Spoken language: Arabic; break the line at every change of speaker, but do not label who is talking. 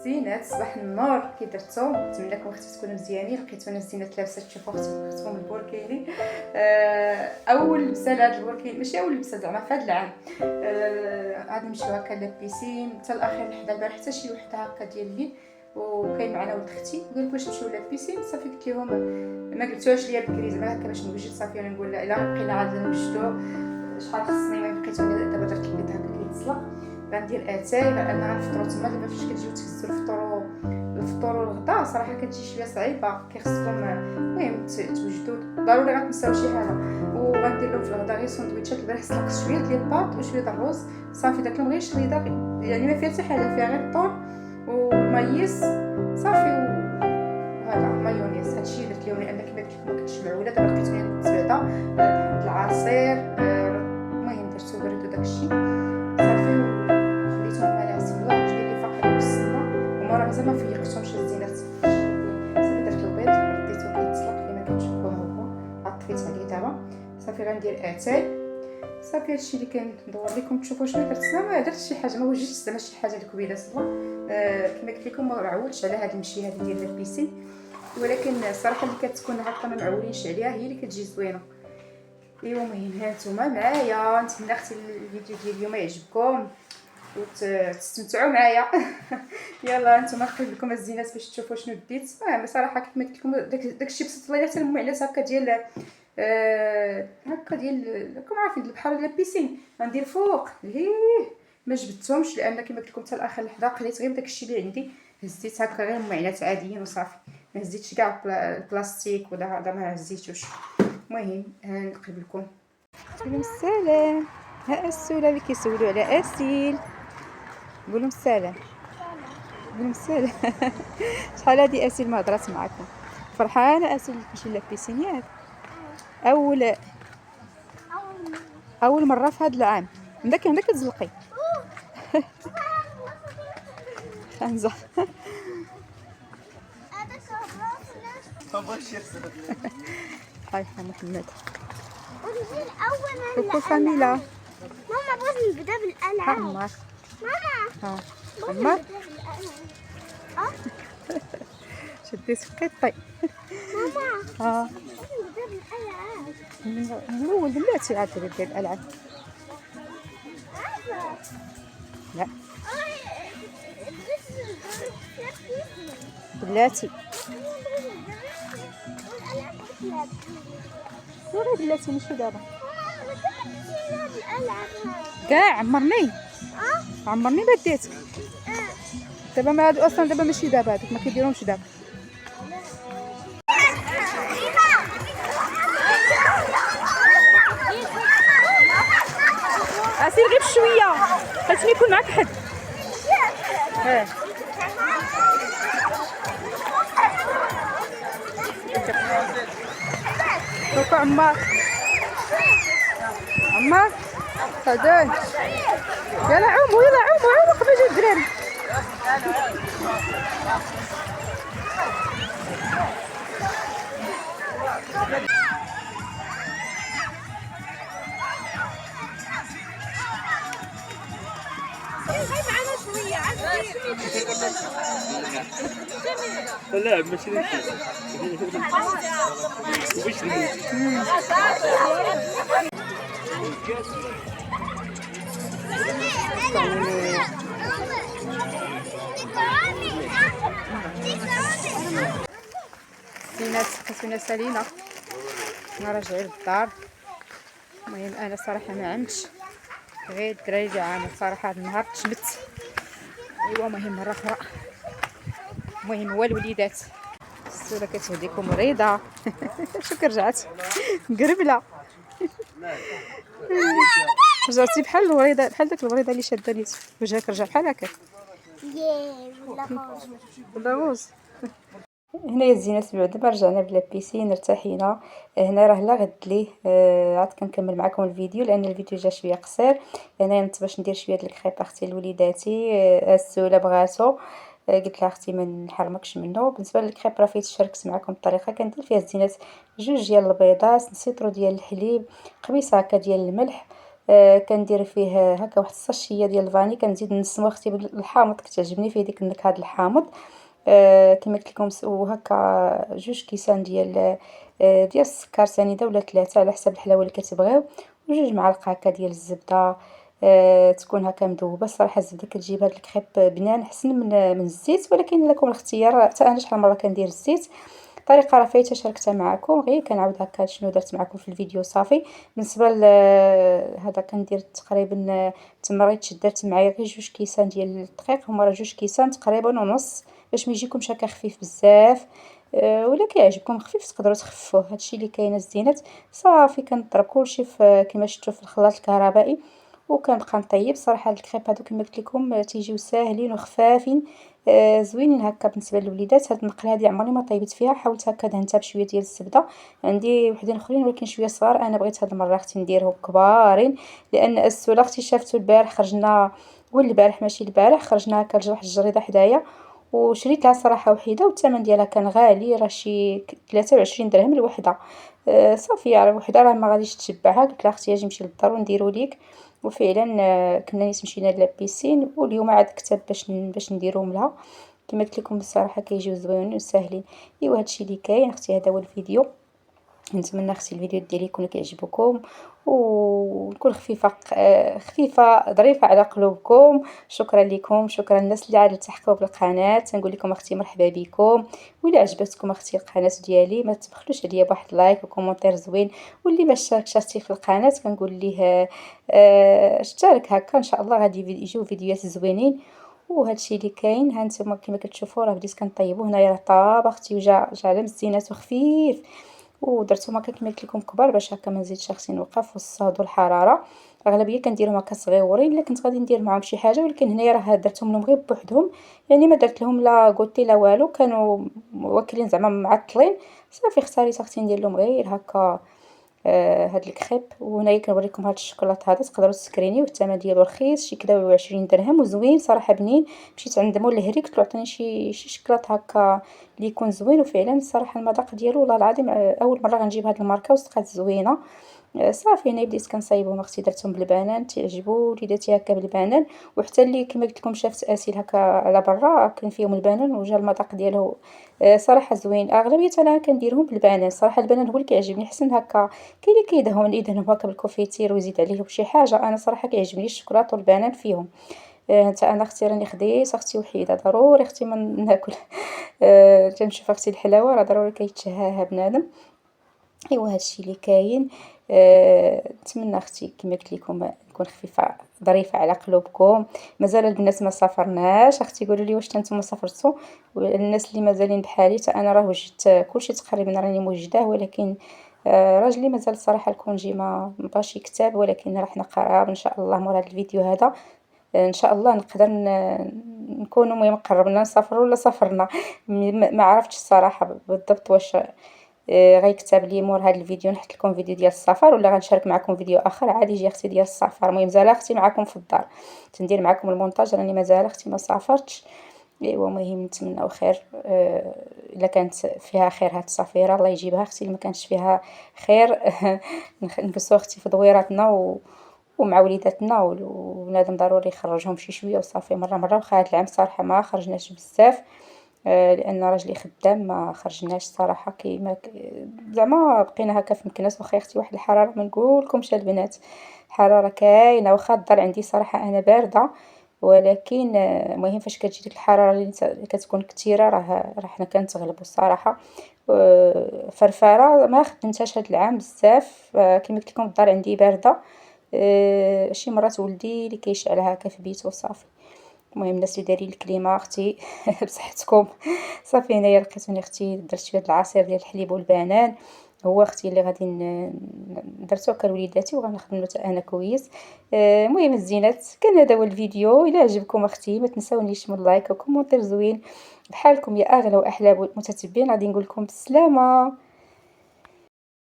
الزينات، صباح النور كي درتو. نتمنىكم اختي تكونوا مزيانين. لقيتو انا الزينات لابسه، تشوفوا اختكم البوركيلي. اول لبسه لهاد البوركيلي، ماشي اول لبسه زعما في هاد العام. غادي نمشيو هكا لابيسين حتى الاخير لحد البارح، حتى شي وحده هكا ديال الليل. وكاين معنا ولد اختي قال لك واش نمشيو لابيسين. صافي قلت لهم ما قلتوهاش ليا بكري زعما هكا باش نوجد. صافي انا نقول لا الا بقينا غادي نوجدو شحال خصني، ما بقيتو دابا درت البيض هكا كيتسلق. غندير اتاي لان غنفطرو تما. دابا فاش كتجيو تهزو الفطور والغدا صراحه كتجي شويه صعيبه، كيخصكم المهم توجدوا ضروري غتنساو شي حاجه. وغندير لهم في الغدا غير سندويتشات. البارح سلقت شويه ديال الباط وشويه د الرز، صافي درت لهم غير شريده، يعني ما فيها حتى حاجه، فيها غير الطون والمايس صافي وهذا مايونيز. هادشي درت لهم لان كما قلت لكم ما كنتش معوله. دابا لقيت من الزبده العصير، المهم درتو برد وداكشي صافي وخليتهم على السبله وجبت لي فقط بالسمنه. ومورا مازال ما فيقتهمش الزينات. صافي درت البيض رديتو كيتسلق كما كتشوفوا ها هو، عطفيت عليه دابا. صافي غندير اتاي. صافي هادشي اللي كندور لكم تشوفوا شنو درت. ما درتش شي حاجه، ما وجدتش زعما شي حاجه الكبيره صبا. كما قلت لكم ما عولتش على هاد المشي هذه ديال البيسين، ولكن الصراحه اللي كتكون هكا ما معولينش عليها هي اللي كتجي زوينه. ايوا المهم هانتوما معايا. نتمنى اختي الفيديو ديال اليوم يعجبكم وتستمتعوا معايا. يلا انتم نقلب لكم الزينات باش تشوفوا شنو ديت. صراحه كما قلت لكم داكشي بسيط الله حتى المعلات هكا ديال هكا ديال راكم عارفين البحر ولا البيسين. غندير فوق ليه ما جبدتهمش لان كما قلت لكم حتى الاخر لحظه قليت غير داكشي اللي عندي. هزيت هكا غير معلات عاديين وصافي، ما هزيتش كاع البلاستيك ولا هذا ما هزيتوش. المهم نقلب لكم. قولوا السلام. ها السوله اللي كيسولوا على اسيل. قولوا السلام. قولوا السلام. شحال هادي اسيل ما هضرات معكم؟ فرحانه اسيل تمشي لابيسين ياك؟ اول مره في هذا العام. عندك كتزلقي. خنزه. هاي محمد. كوكو فاميلا.
ماما بغيت نبدا بالالعاب.
عمر.
ماما
عمر شدي سكيطي.
ماما بغيت نبدا بالالعاب.
نقول بلاتي عاد دير الالعاب. لا بلاتي ورا بلاتي ماشي دابا كاع عمرني بديت دابا. ما هادو اصلا دابا ماشي دابا، هادوك ما كيديروهمش دابا. اسير غير بشويه خاصني يكون معاك حد. كوكو عمار صدق. يلا عوموا قبل جا الدراري.
لا ماشي
كتبنا سالينا انا راجعين للدار. المهم انا صراحه ما عمتش، غير الدراري اللي عامل صراحه هذا النهار تشمت. ايوا المهم مره اخرى. المهم هو الوليدات السوله كتهديكم مريضه. شوف رجعت مقربله. رجعتي بحال الوريده، بحال داك الوريده اللي شاداني وجهك رجع بحال هكا. ولا غوز. هنايا الزينات بعد دابا رجعنا بلا بيسين ارتاحينا. هنا راه لا غد ليه عاد كنكمل معكم الفيديو لان الفيديو جا شويه قصير. هنا نت باش ندير شويه ديال الكريب اختي لوليداتي. السوله بغاتو، قلت لها اختي ما نحرمكش منه. بالنسبه للكريب راه فايت شاركت معكم الطريقه. كندير فيها الزينات جوج ديال البيضات، سيترو ديال الحليب، قبيصه هكا ديال الملح، كندير فيه هكا واحد الصاشيه ديال الفاني، كنزيد نسمو اختي بالحامض، كتعجبني فيه ديك النكهه د الحامض. كما قلت لكم، وهكا 2 كيسان ديال السكر سنيده ولا 3 على حسب الحلاوه اللي كتبغيو، و2 معالق هكا ديال الزبده تكون هكا مذوبه. الصراحه الزبده كتجيب هاد الكريب بنان احسن من الزيت، ولكن لكم الاختيار. حتى انا شحال مره كندير الزيت. الطريقه راه فايته شاركتها معكم، غير كنعاود هكا شنو درت معكم في الفيديو صافي. بالنسبه هذا كندير تقريبا تمريت درت معايا غير 2 كيسان ديال الدقيق، هما راه 2 كيسان تقريبا ونص، باش ما يجيكمش هكا خفيف بزاف. ولا كيعجبكم خفيف تقدروا تخفوه. هادشي اللي كاين الزينات. صافي كنضرب كلشي في كما شفتوا في الخلاط الكهربائي، وكنبقى نطيب. صراحه الكريب هادو كما قلت لكم تيجيو ساهلين وخفافين، زوينين هكا. بالنسبه للوليدات هاد المقله هادي عمرني ما طيبت فيها، حاولت هكا دهنتها بشويه ديال الزبده. عندي وحدين اخرين ولكن شويه صغار، انا بغيت هاد المره اختي نديرهم كبارين، لان السوله اختي شافتو البارح، خرجنا البارح ماشي البارح، خرجنا هكا لواحد الجريده حدايا، وشريت لها صراحه وحيده، والثمن ديالها كان غالي، راه شي 23 درهم الوحده. صافي على وحده راه ما غاديش تشبعها. قلت لها اختي اجي نمشي للدار ونديرو ليك. وفعلا كنا نيت مشينا للبيسين، واليوم عاد كتب باش نديروهم لها. كما قلت لكم بصراحه كيجيو زوينين وساهلين. ايوا هادشي اللي كاين اختي، هذا هو الفيديو. نتمنى اختي الفيديو ديالي يكون كيعجبكم، ونكون خفيفه ظريفه على قلوبكم. شكرا لكم، شكرا الناس اللي عاد التحقوا بالقناه. نقول لكم اختي مرحبا بكم. وإلا عجبتكم اختي القناه ديالي ما تبخلوش عليا بواحد لايك وكومونتير زوين، واللي ما اشتركش اختي في القناه كنقول ليه اشترك هكا، ان شاء الله غادي يجيو فيديوهات زوينين. وهادشي اللي كاين. ها نتوما كما كتشوفوا راه بديت كنطيبو. هنايا راه طاب اختي وجا على مزينات وخفيف، ودرتهم هكا كما قلت لكم كبار باش هكا ما نزيدش اختي نوقف وسط هادو الحراره. اغلبيه كنديرهم هكا صغيورين، الا كنت غادي ندير معاهم شي حاجه، ولكن هنايا راه درتهم لهم غير بوحدهم، يعني ما درت لهم لا غوتي لا والو، كانوا واكلين زعما معطلين. صافي اختاريت اختي ندير لهم غير هكا هاد الكريب. وهنايا كنوريكم هاد الشوكولاط هذا، تقدروا تسكرينيوه، الثمن ديالو رخيص، شي كدا 20 درهم وزوين صراحه بنين. مشيت عند مول الهري قلت له عطيني شي شوكولاط هكا اللي يكون زوين، وفعلا الصراحه المذاق ديالو والله العظيم اول مره غنجيب هاد الماركه وصدقات زوينه. صافي هنا بديت كنصايبهم اختي، درتهم بالبنان تعجبوا وليداتي هكا بالبنان. وحتى اللي كما قلت لكم شافت اسيل هكا على برا كاين فيهم البنان وجا المذاق ديالو صراحه زوين. اغلبيه انا كنديرهم بالبنان، صراحه البنان هو اللي كيعجبني حسن هكا. كاين اللي يدهنهم هكا بالكونفيتير ويزيد عليه بشي حاجه، انا صراحه كيعجبني الشوكولاط والبنان فيهم. حتى انا اختي راني خديت اختي وحيده ضروري اختي من ناكل. تنشوف اختي الحلاوه راه ضروري كيتشهاها بنادم. ايوا هادشي اللي كاين. نتمنى اختي كما قلت لكم نكون خفيفه ظريفه على قلوبكم. مازال البنات ما سافرناش اختي، قولوا لي واش نتوما سافرتوا؟ والناس اللي مازالين بحالي حتى انا راه وجدت كلشي تقريبا راني موجداه، ولكن راجلي مازال صراحه الكونجي ما بغاش يكتب، ولكن راه حنا قراب ان شاء الله مور هذا الفيديو هذا ان شاء الله نقدر نكونوا المهم قربنا نسافروا ولا سافرنا. ما عرفتش الصراحه بالضبط واش غيكتب لي مور هذا الفيديو نحط لكم فيديو ديال السفر، ولا غنشارك معكم فيديو اخر عادي يجي اختي ديال السفر. المهم زال اختي معكم في الدار تندير معكم المونتاج، راني مازال اختي ما سافرتش. ايوا المهم نتمنوا خير. الا كانت فيها خير هاد السفيره الله يجيبها اختي، اللي ما كانش فيها خير نبسوا اختي في دويراتنا ومع وليداتنا، وبنادم ضروري يخرجهم شي شويه وصافي مره وخا هاد العام صراحه ما خرجناش بزاف. لان راجلي خدام ما خرجناش صراحه كيما زعما بقينا هكا في مكناس. واخا اختي واحد الحراره ما نقولكمش البنات، الحراره كاينه. واخا الدار عندي صراحه انا بارده، ولكن المهم فاش كتجي ديك الحراره اللي كتكون كثيره راه حنا كنتغلبوا الصراحه. فرفاره ما خدمتهاش هاد العام بزاف. كما قلت لكم الدار عندي بارده. شي مرات ولدي اللي كيشعل هكا في بيته وصافي. المهم الناس اللي دايرين الكليمه اختي بصحتكم. صافي هنايا لقيتوني اختي درت شويه العصير ديال الحليب والبنان، هو اختي اللي غادي درتو هكا لوليداتي وغنخدم حتى انا كويس. المهم الزينات كان هذا هو الفيديو. الى عجبكم اختي ما تنساونيش من لايك وكومونتير زوين. بحالكم يا اغلى واحلى متتبعين غادي نقول لكم بالسلامه.